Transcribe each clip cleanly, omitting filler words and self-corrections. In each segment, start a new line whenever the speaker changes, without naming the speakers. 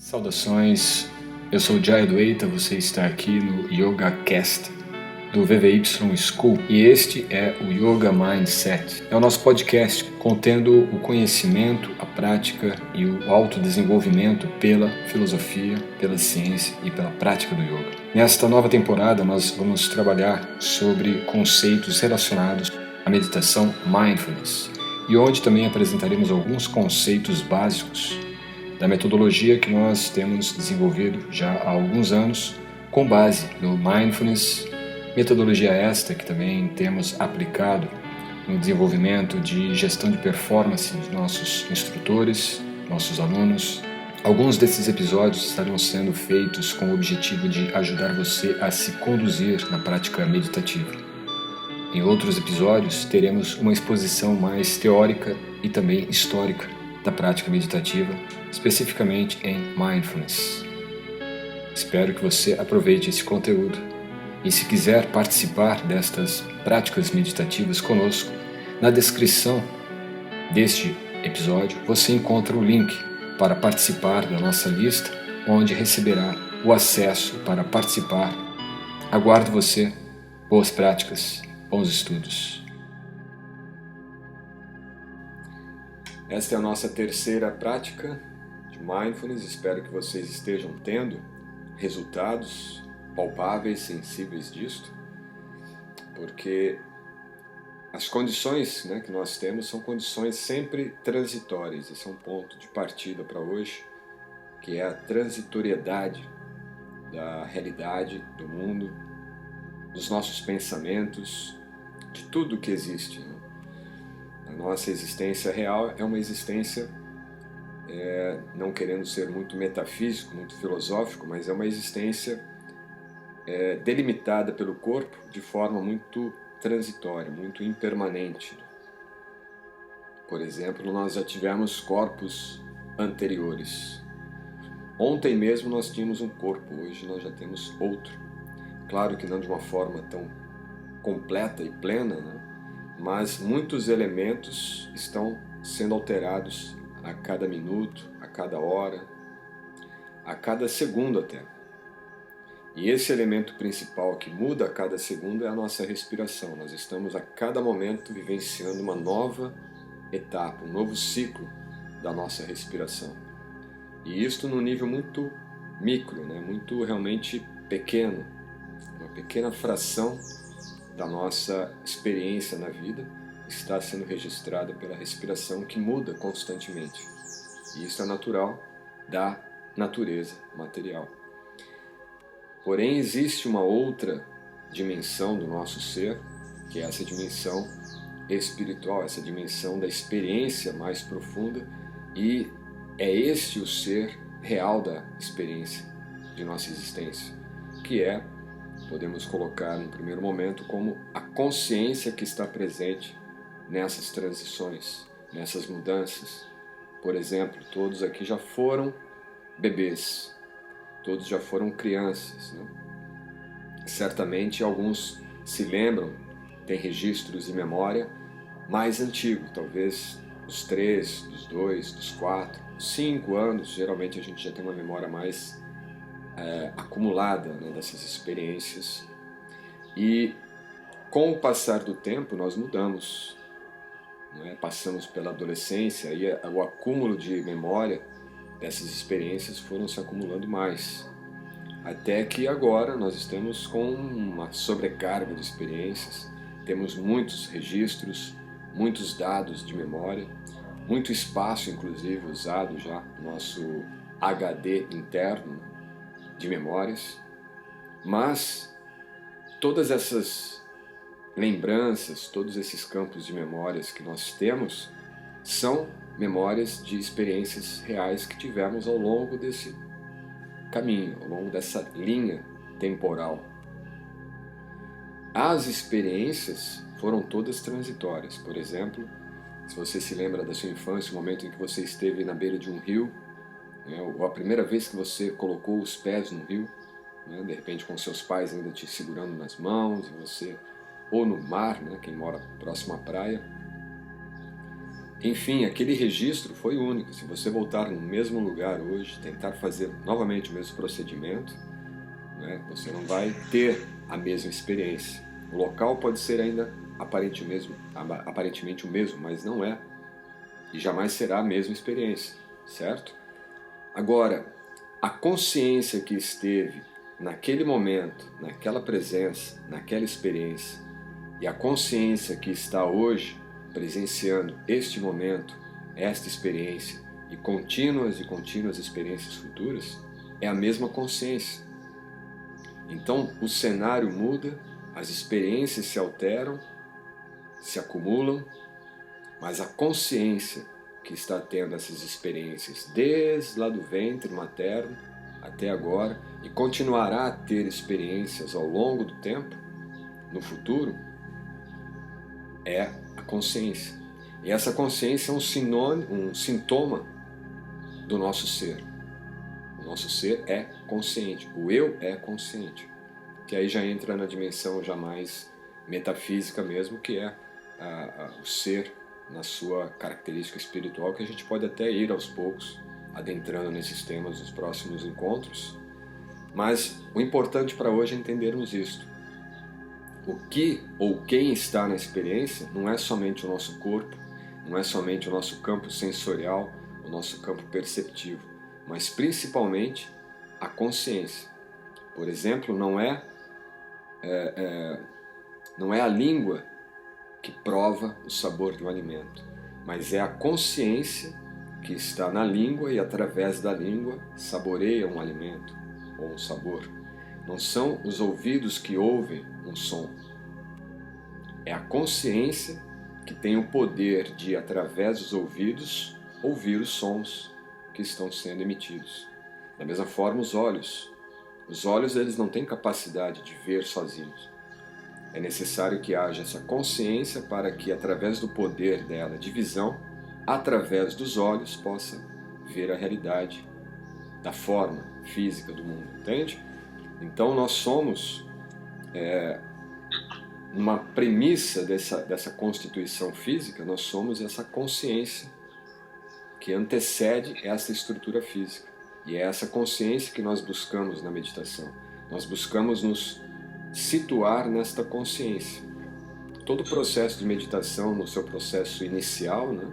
Saudações, eu sou o Jay Dueita, você está aqui no YogaCast do VVY School e este é o Yoga Mindset. É o nosso podcast contendo o conhecimento, a prática e o autodesenvolvimento pela filosofia, pela ciência e pela prática do yoga. Nesta nova temporada nós vamos trabalhar sobre conceitos relacionados à meditação mindfulness e onde também apresentaremos alguns conceitos básicos da metodologia que nós temos desenvolvido já há alguns anos com base no Mindfulness, metodologia esta que também temos aplicado no desenvolvimento de gestão de performance dos nossos instrutores, nossos alunos. Alguns desses episódios estarão sendo feitos com o objetivo de ajudar você a se conduzir na prática meditativa. Em outros episódios teremos uma exposição mais teórica e também histórica da prática meditativa, especificamente em Mindfulness. Espero que você aproveite esse conteúdo e se quiser participar destas práticas meditativas conosco, na descrição deste episódio você encontra o link para participar da nossa lista, onde receberá o acesso para participar. Aguardo você, boas práticas, bons estudos. Esta é a nossa terceira prática de Mindfulness, espero que vocês estejam tendo resultados palpáveis, sensíveis disto, porque as condições que nós temos são condições sempre transitórias. Esse é um ponto de partida para hoje, que é a transitoriedade da realidade, do mundo, dos nossos pensamentos, de tudo que existe. A nossa existência real é uma existência, não querendo ser muito metafísico, muito filosófico, mas é uma existência delimitada pelo corpo de forma muito transitória, muito impermanente. Por exemplo, nós já tivemos corpos anteriores. Ontem mesmo nós tínhamos um corpo, hoje nós já temos outro. Claro que não de uma forma tão completa e plena, mas muitos elementos estão sendo alterados a cada minuto, a cada hora, a cada segundo até. E esse elemento principal que muda a cada segundo é a nossa respiração. Nós estamos a cada momento vivenciando uma nova etapa, um novo ciclo da nossa respiração. E isto num nível muito micro, muito realmente pequeno, uma pequena fração da nossa experiência na vida está sendo registrada pela respiração que muda constantemente. E isso é natural da natureza material. Porém, existe uma outra dimensão do nosso ser, que é essa dimensão espiritual, essa dimensão da experiência mais profunda, e é este o ser real da experiência de nossa existência, que é, podemos colocar no primeiro momento, como a consciência que está presente nessas transições, nessas mudanças. Por exemplo, todos aqui já foram bebês, todos já foram crianças. Certamente alguns se lembram, têm registros de memória mais antigos, talvez dos 3, dos 2, dos 4, 5 anos, geralmente a gente já tem uma memória mais acumulada dessas experiências. E com o passar do tempo nós mudamos, passamos pela adolescência e o acúmulo de memória dessas experiências foram se acumulando mais, até que agora nós estamos com uma sobrecarga de experiências, temos muitos registros, muitos dados de memória, muito espaço inclusive usado já no nosso HD interno de memórias, mas todas essas lembranças, todos esses campos de memórias que nós temos são memórias de experiências reais que tivemos ao longo desse caminho, ao longo dessa linha temporal. As experiências foram todas transitórias. Por exemplo, se você se lembra da sua infância, o momento em que você esteve na beira de um rio, ou a primeira vez que você colocou os pés no rio, de repente com seus pais ainda te segurando nas mãos, e você, ou no mar, quem mora próximo à praia. Enfim, aquele registro foi único. Se você voltar no mesmo lugar hoje, tentar fazer novamente o mesmo procedimento, né, você não vai ter a mesma experiência. O local pode ser ainda aparentemente o mesmo, mas não é. E jamais será a mesma experiência, certo? Agora, a consciência que esteve naquele momento, naquela presença, naquela experiência, e a consciência que está hoje presenciando este momento, esta experiência e contínuas experiências futuras, é a mesma consciência. Então o cenário muda, as experiências se alteram, se acumulam, mas a consciência que está tendo essas experiências desde lá do ventre materno até agora e continuará a ter experiências ao longo do tempo, no futuro, é a consciência. E essa consciência é um sintoma do nosso ser. O nosso ser é consciente, o eu é consciente, que aí já entra na dimensão já mais metafísica mesmo, que é o ser na sua característica espiritual, que a gente pode até ir aos poucos adentrando nesses temas nos próximos encontros. Mas o importante para hoje é entendermos isto. O que ou quem está na experiência não é somente o nosso corpo, não é somente o nosso campo sensorial, o nosso campo perceptivo, mas principalmente a consciência. Por exemplo, não é a língua que prova o sabor de um alimento, mas é a consciência que está na língua e através da língua saboreia um alimento ou um sabor. Não são os ouvidos que ouvem um som. É a consciência que tem o poder de, através dos ouvidos, ouvir os sons que estão sendo emitidos. Da mesma forma, os olhos. Os olhos, eles não têm capacidade de ver sozinhos. É necessário que haja essa consciência para que, através do poder dela de visão, através dos olhos, possa ver a realidade da forma física do mundo, entende? Então nós somos, numa premissa dessa constituição física, nós somos essa consciência que antecede essa estrutura física. E é essa consciência que nós buscamos na meditação. Nós buscamos nos situar nesta consciência. Todo o processo de meditação, no seu processo inicial, né,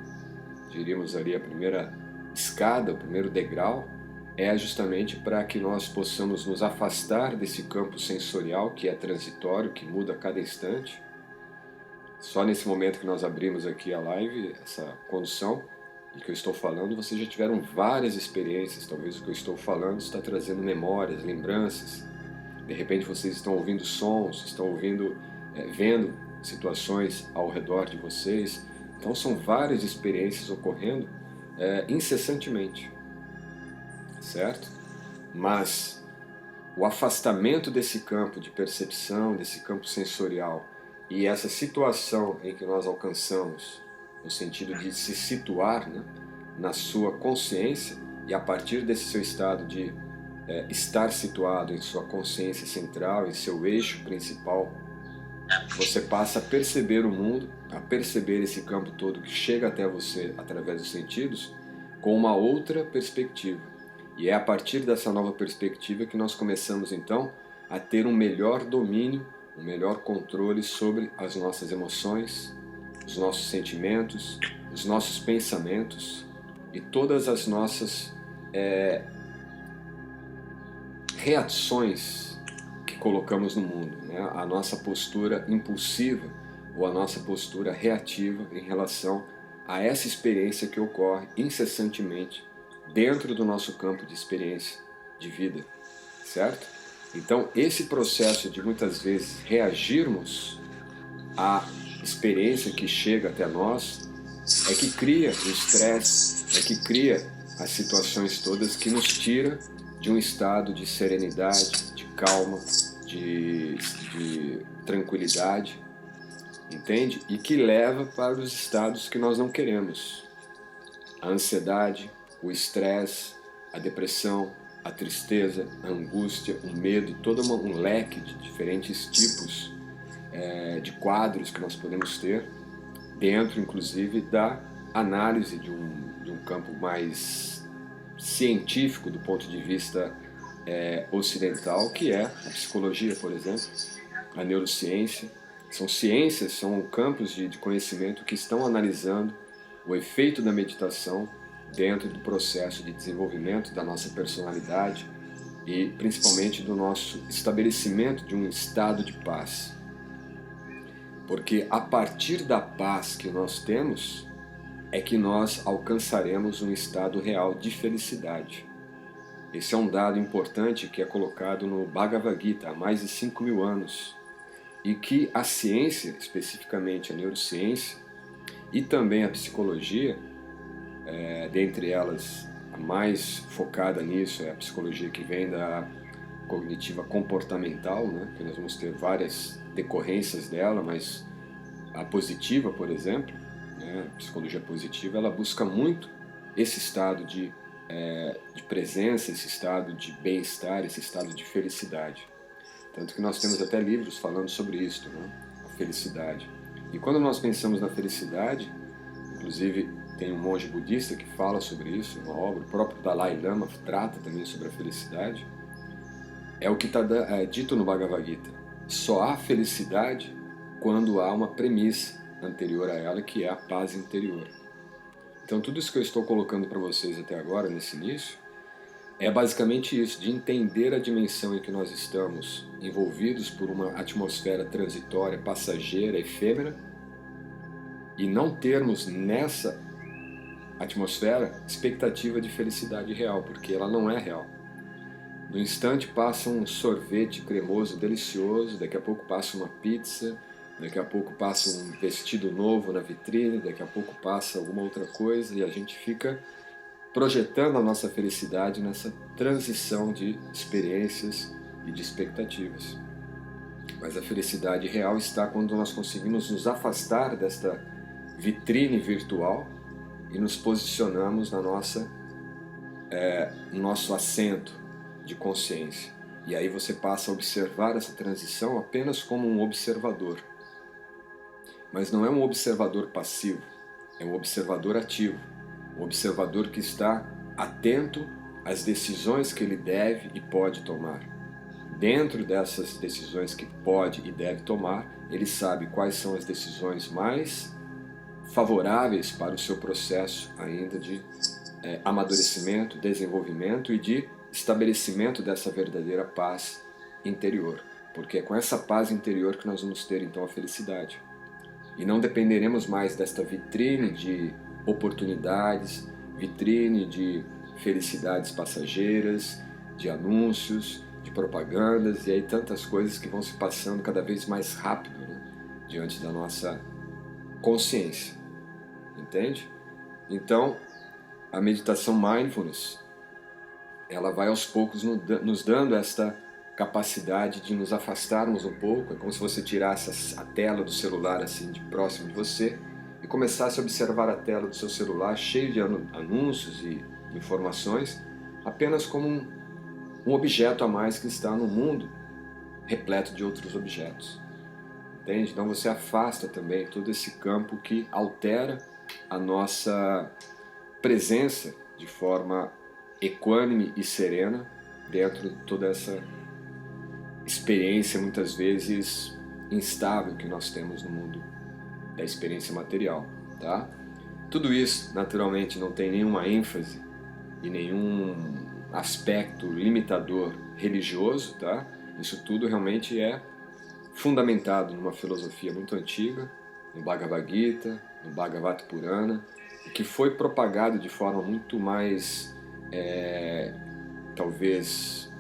diríamos ali a primeira escada, o primeiro degrau, é justamente para que nós possamos nos afastar desse campo sensorial que é transitório, que muda a cada instante. Só nesse momento que nós abrimos aqui a live, essa condução, e que eu estou falando, vocês já tiveram várias experiências. Talvez o que eu estou falando está trazendo memórias, lembranças. De repente vocês estão ouvindo sons, estão ouvindo, vendo situações ao redor de vocês. Então são várias experiências ocorrendo incessantemente, certo? Mas o afastamento desse campo de percepção, desse campo sensorial, e essa situação em que nós alcançamos, no sentido de se situar, né, na sua consciência, e a partir desse seu estado de estar situado em sua consciência central, em seu eixo principal, você passa a perceber o mundo, a perceber esse campo todo que chega até você através dos sentidos, com uma outra perspectiva. E é a partir dessa nova perspectiva que nós começamos então a ter um melhor domínio, um melhor controle sobre as nossas emoções, os nossos sentimentos, os nossos pensamentos e todas as nossas reações que colocamos no mundo, né? A nossa postura impulsiva ou a nossa postura reativa em relação a essa experiência que ocorre incessantemente dentro do nosso campo de experiência de vida, certo? Então esse processo de muitas vezes reagirmos à experiência que chega até nós é que cria o estresse, é que cria as situações todas que nos tira de um estado de serenidade, de calma, de tranquilidade, entende? E que leva para os estados que nós não queremos. A ansiedade, o estresse, a depressão, a tristeza, a angústia, o medo, todo um leque de diferentes tipos de quadros que nós podemos ter dentro, inclusive, da análise de um campo mais científico do ponto de vista ocidental, que é a psicologia, por exemplo, a neurociência. São ciências, são campos de conhecimento que estão analisando o efeito da meditação dentro do processo de desenvolvimento da nossa personalidade e principalmente do nosso estabelecimento de um estado de paz. Porque a partir da paz que nós temos é que nós alcançaremos um estado real de felicidade. Esse é um dado importante que é colocado no Bhagavad Gita há mais de 5.000 anos e que a ciência, especificamente a neurociência e também a psicologia, dentre elas a mais focada nisso é a psicologia que vem da cognitiva comportamental, né? Que nós vamos ter várias decorrências dela, mas a positiva, por exemplo, né? A psicologia positiva, ela busca muito esse estado de presença, esse estado de bem-estar, esse estado de felicidade. Tanto que nós temos até livros falando sobre isso, né? A felicidade. E quando nós pensamos na felicidade, inclusive tem um monge budista que fala sobre isso, uma obra, o próprio Dalai Lama trata também sobre a felicidade, é o que está dito no Bhagavad Gita. Só há felicidade quando há uma premissa anterior a ela, que é a paz interior. Então tudo isso que eu estou colocando para vocês até agora, nesse início, é basicamente isso, de entender a dimensão em que nós estamos envolvidos por uma atmosfera transitória, passageira, efêmera, e não termos nessa atmosfera expectativa de felicidade real, porque ela não é real. No instante passa um sorvete cremoso, delicioso, daqui a pouco passa uma pizza, daqui a pouco passa um vestido novo na vitrine, daqui a pouco passa alguma outra coisa e a gente fica projetando a nossa felicidade nessa transição de experiências e de expectativas. Mas a felicidade real está quando nós conseguimos nos afastar desta vitrine virtual e nos posicionamos na no nosso assento de consciência. E aí você passa a observar essa transição apenas como um observador. Mas não é um observador passivo, é um observador ativo. Um observador que está atento às decisões que ele deve e pode tomar. Dentro dessas decisões que pode e deve tomar, ele sabe quais são as decisões mais favoráveis para o seu processo ainda de amadurecimento, desenvolvimento e de estabelecimento dessa verdadeira paz interior. Porque é com essa paz interior que nós vamos ter então a felicidade. E não dependeremos mais desta vitrine de oportunidades, vitrine de felicidades passageiras, de anúncios, de propagandas e aí tantas coisas que vão se passando cada vez mais rápido, né, diante da nossa consciência. Entende? Então, a meditação mindfulness, ela vai aos poucos nos dando esta capacidade de nos afastarmos um pouco. É como se você tirasse a tela do celular assim de próximo de você e começasse a observar a tela do seu celular cheio de anúncios e informações apenas como um objeto a mais que está no mundo repleto de outros objetos. Entende? Então você afasta também todo esse campo que altera a nossa presença de forma equânime e serena dentro de toda essa experiência muitas vezes instável que nós temos no mundo da experiência material, tá? Tudo isso naturalmente não tem nenhuma ênfase e nenhum aspecto limitador religioso, tá? Isso tudo realmente é fundamentado numa filosofia muito antiga, no Bhagavad Gita, no Bhagavata Purana, que foi propagado de forma muito mais talvez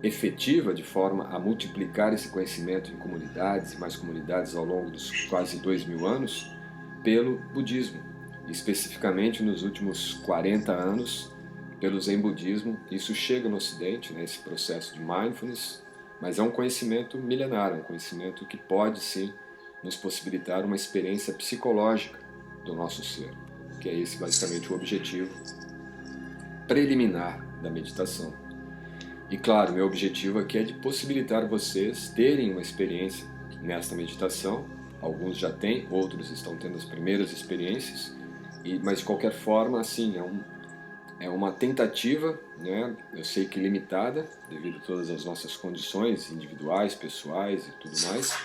efetiva, de forma a multiplicar esse conhecimento em comunidades e mais comunidades ao longo dos quase 2.000 anos, pelo budismo, especificamente nos últimos 40 anos, pelo Zen budismo. Isso chega no Ocidente, né, esse processo de mindfulness, mas é um conhecimento milenário, um conhecimento que pode sim nos possibilitar uma experiência psicológica do nosso ser, que é esse basicamente o objetivo preliminar da meditação. E claro, meu objetivo aqui é de possibilitar vocês terem uma experiência nesta meditação. Alguns já têm, outros estão tendo as primeiras experiências, Mas de qualquer forma, assim, é uma tentativa, né? Eu sei que limitada, devido a todas as nossas condições individuais, pessoais e tudo mais,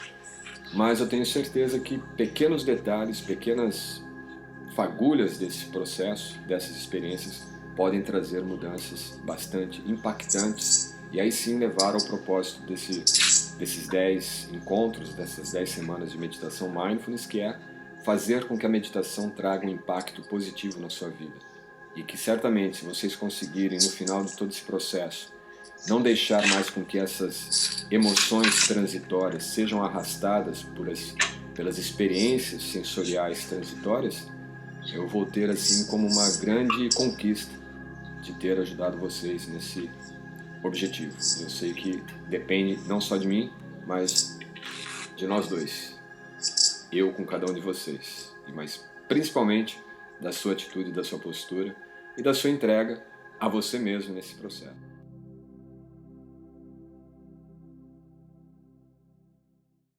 mas eu tenho certeza que pequenos detalhes, pequenas fagulhas desse processo, dessas experiências, podem trazer mudanças bastante impactantes e aí sim levar ao propósito desses 10 encontros, dessas 10 semanas de meditação mindfulness, que é fazer com que a meditação traga um impacto positivo na sua vida. E que certamente, se vocês conseguirem, no final de todo esse processo, não deixar mais com que essas emoções transitórias sejam arrastadas pelas experiências sensoriais transitórias, eu vou ter assim como uma grande conquista de ter ajudado vocês nesse objetivo. Eu sei que depende não só de mim, mas de nós dois. Eu com cada um de vocês. Mas principalmente da sua atitude, da sua postura e da sua entrega a você mesmo nesse processo.